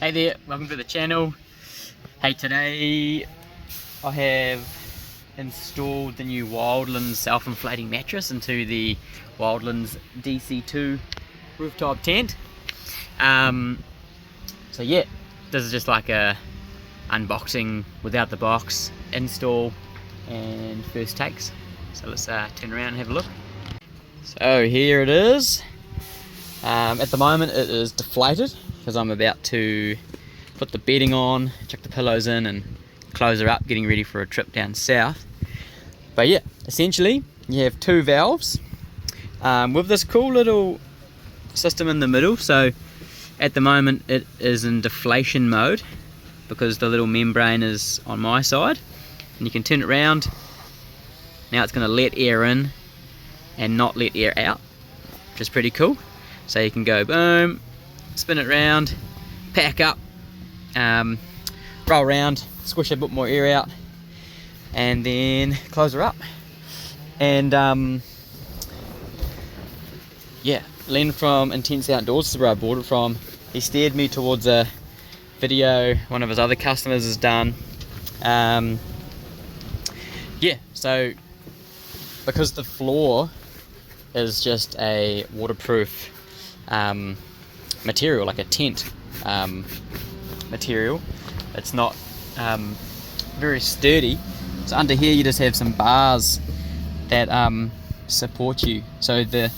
Hey there, welcome to the channel. Hey, today I have installed the new Wildland Self Inflating Mattress into the Wildlands DC2 rooftop tent. So yeah, this is just like a unboxing without the box, install and first takes. So let's turn around and have a look. So here it is. At the moment it is deflated because I'm about to put the bedding on, chuck the pillows in and close her up, getting ready for a trip down south. But yeah, essentially you have two valves with this cool little system in the middle. So at the moment it is in deflation mode because the little membrane is on my side, and you can turn it around. Now it's going to let air in and not let air out, which is pretty cool. So you can go boom, spin it around, pack up, roll around, squish a bit more air out, and then close her up. And yeah, Len from Intense Outdoors, this is where I bought it from. He steered me towards a video one of his other customers has done. Yeah, so because the floor is just a waterproof material, like a tent material, it's not very sturdy. So under here you just have some bars that support you. So the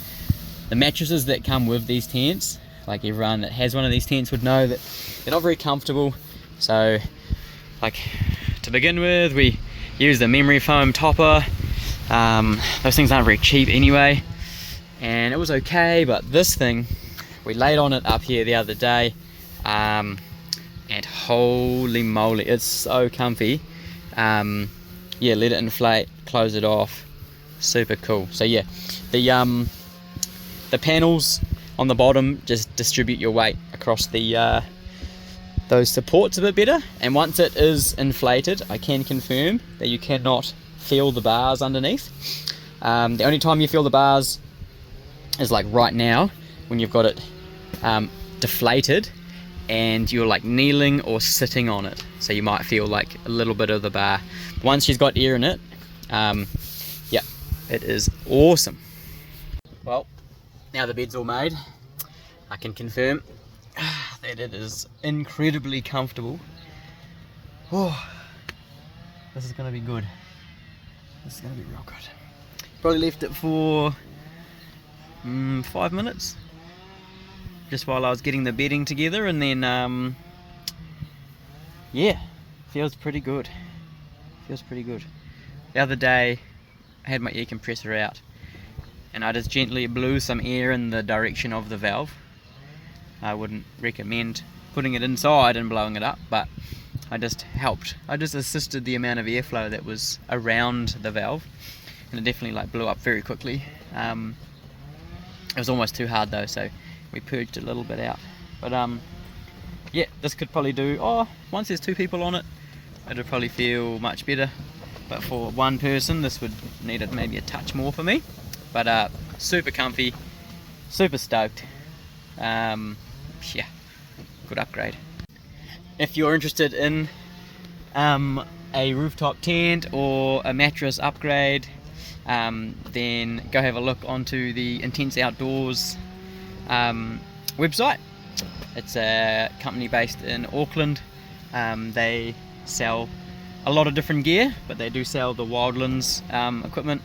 mattresses that come with these tents, like everyone that has one of these tents would know, that they're not very comfortable. So like to begin with, we use the memory foam topper. Those things aren't very cheap anyway, and it was okay, but this thing, we laid on it up here the other day, and holy moly, it's so comfy. Yeah, let it inflate, close it off, super cool. So yeah, the panels on the bottom just distribute your weight across the those supports a bit better, and once it is inflated, I can confirm that you cannot feel the bars underneath. The only time you feel the bars is like right now when you've got it deflated and you're like kneeling or sitting on it, so you might feel like a little bit of the bar. Once she's got air in it, yeah, it is awesome. Well, now the bed's all made, I can confirm that it is incredibly comfortable. Oh, this is gonna be good. This is gonna be real good. Probably left it for 5 minutes, just while I was getting the bedding together, and then yeah, feels pretty good. Feels pretty good. The other day I had my air compressor out and I just gently blew some air in the direction of the valve. I wouldn't recommend putting it inside and blowing it up, but I just helped. I just assisted the amount of airflow that was around the valve, and it definitely like blew up very quickly. It was almost too hard though, so we purged a little bit out. But yeah, this could probably do, once there's two people on it, it'll probably feel much better. But for one person, this would need it maybe a touch more for me. But super comfy, super stoked. Yeah, good upgrade. If you're interested in a rooftop tent or a mattress upgrade, then go have a look onto the Intense Outdoors website. It's a company based in Auckland. They sell a lot of different gear, but they do sell the Wildlands equipment,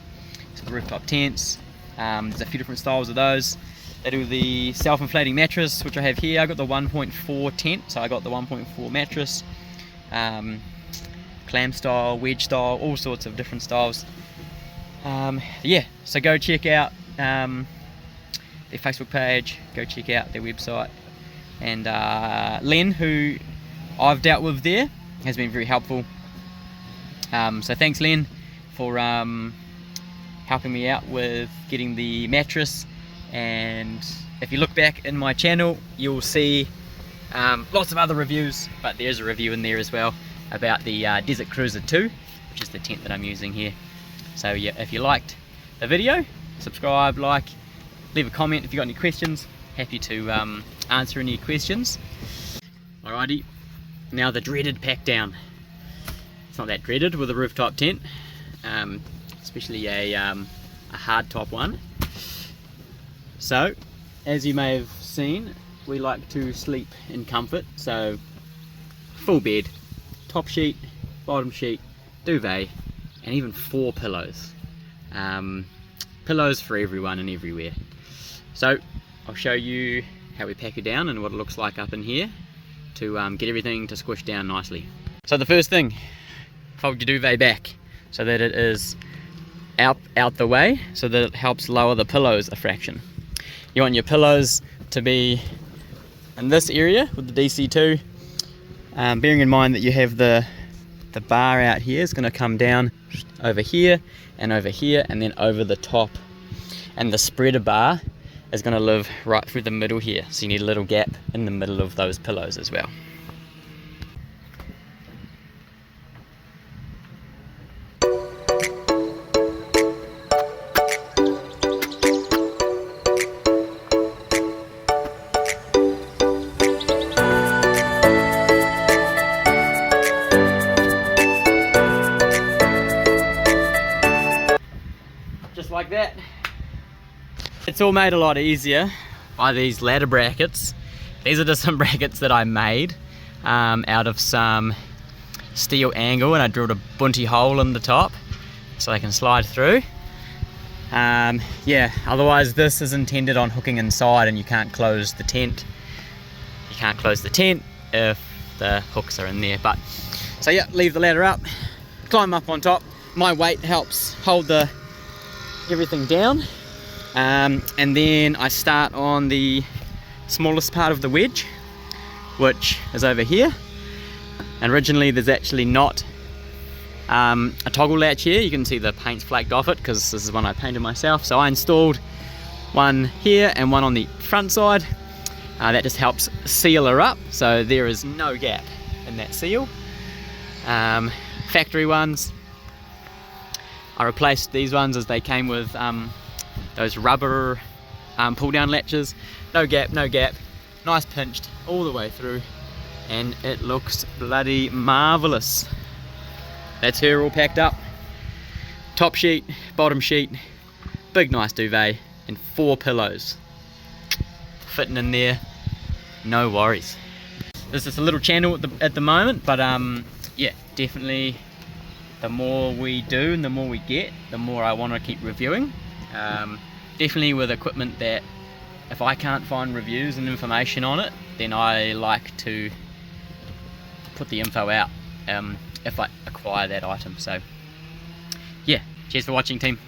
so the rooftop tents. There's a few different styles of those. They do the self-inflating mattress, which I have here. I got the 1.4 tent, so I got the 1.4 mattress, clam style, wedge style, all sorts of different styles. Yeah, so go check out their Facebook page, go check out their website, and Len, who I've dealt with there, has been very helpful. So thanks Len for helping me out with getting the mattress. And if you look back in my channel, you'll see lots of other reviews, but there's a review in there as well about the Desert Cruiser 2, which is the tent that I'm using here. So yeah, if you liked the video, subscribe, like, leave a comment if you've got any questions. Happy to answer any questions. Alrighty, now the dreaded pack down. It's not that dreaded with a rooftop tent, especially a hard top one. So, as you may have seen, we like to sleep in comfort, so full bed, top sheet, bottom sheet, duvet, and even 4 pillows. Pillows for everyone and everywhere. So, I'll show you how we pack it down and what it looks like up in here to get everything to squish down nicely. So the first thing, fold your duvet back so that it is out the way, so that it helps lower the pillows a fraction. You want your pillows to be in this area with the DC2, bearing in mind that you have the bar out here is going to come down over here and then over the top, and the spreader bar is going to live right through the middle here, so you need a little gap in the middle of those pillows as well. Just like that. It's all made a lot easier by these ladder brackets. These are just some brackets that I made out of some steel angle, and I drilled a bunty hole in the top so they can slide through. Yeah, otherwise this is intended on hooking inside and you can't close the tent. You can't close the tent if the hooks are in there. But so yeah, leave the ladder up, climb up on top. My weight helps hold everything down. And then I start on the smallest part of the wedge, which is over here. And originally there's actually not a toggle latch here. You can see the paint's flaked off it because this is one I painted myself. So I installed one here and one on the front side. That just helps seal her up, so there is no gap in that seal. Factory ones, I replaced these ones as they came with those rubber pull down latches. No gap, nice pinched all the way through, and it looks bloody marvellous. That's her all packed up. Top sheet, bottom sheet, big nice duvet, and 4 pillows fitting in there, no worries. This is a little channel at the moment, but yeah, definitely the more we do and the more we get, the more I want to keep reviewing. Definitely with equipment that if I can't find reviews and information on it, then I like to put the info out if I acquire that item. So yeah, cheers for watching, team.